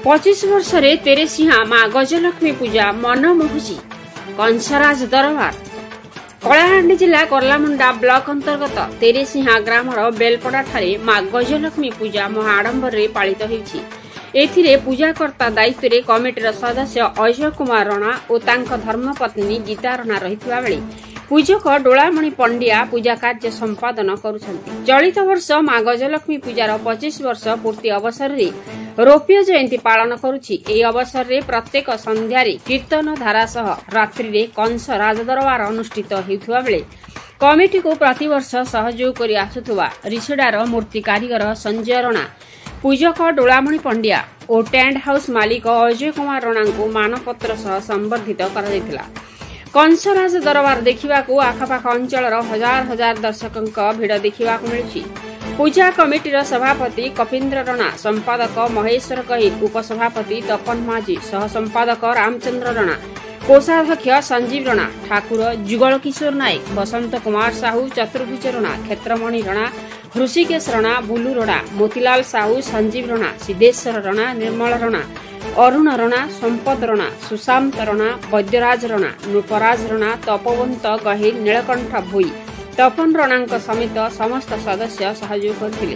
25 वर्ष तेरेसिहा माँ गजलक्ष्मी पूजा मन मोहुची कंसराज दरबार। कलाहांडी जिला कर्लामुंडा ब्लॉक अंतर्गत तेरेसिहा ग्रामर बेलपड़ा ठारे माँ गजलक्ष्मी पूजा महाआडंबर पालित होइछि। एथिरे पूजाकर्ता दायित्व रे कमिटीर सदस्य अजय कुमार रणा और तांको धर्मपत्नी गीता रणा रहितबा बेले पूजक डोलामणि पंडिया पूजा कार्य संपादन करुछन्ति। चलित वर्ष माँ गजलक्ष्मी पूजार 25 वर्ष पूर्ति अवसर रे रौप्य जयंती पालन करुछि। एही अवसर रे प्रत्येक संध्यारे कीर्तन धारा सह रात्रि रे कंस राजदरबार अनुष्ठित हेउथबा बेले कमिटी को प्रतिवर्ष सहयोग करि आसुथबा रिसडार मूर्ति कारीगर संजय रणा, पूजक डोलामणि पंडिया और टेंट हाउस मालिक अजय कुमार रणा को मानपत्र सह संबर्धित करा। कंसराज दरबार देखा आखपाख अंचल हजार हजार दर्शकों भिड़ देखा मिलुछि। पूजा कमिटीर सभापति कपिन्द्र रणा, संपादक महेश्वर कहिर, उपसभापति तपन माझी, सह संपादक रामचंद्र रणा, कोषाध्यक्ष संजीव रणा, ठाकुर जुगल किशोर नायक, बसंत कुमार साहू, चतुर्भुज रणा, क्षेत्रमणि रणा, ऋषिकेश रणा, बुलू रणा, मोतीलाल साहू, संजीव रणा, सिद्धेश्वर रणा, निर्मल रणा, अरुण रणा, संपद रणा, सुशांत रणा, वैद्यराज रणा, नृपराज रणा, तपवंत गहिर, नीलकंठ भोई, तपन रणा समेत समस्त सदस्य सहयोग करथिले।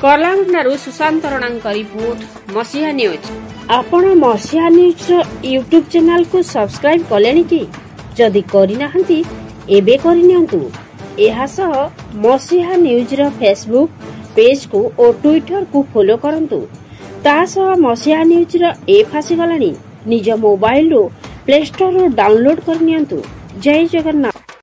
कर्लामुंडारू सुशांत रणा रिपोर्ट मसीहा न्यूज। आपण मसीहा न्यूज यूट्यूब चैनल को सब्सक्राइब कलेनी कि? जदि करिनाहंती एबे करिनियंतु। एहा सह मसीहा न्यूज रो फेसबुक पेज को और ट्विटर को फॉलो करंतु। तासह मसीहा न्यूज रो ऐप आसी गलानी। निज मोबाइल रो प्ले स्टोर रो डाउनलोड करनियंतु। जय जगन्नाथ।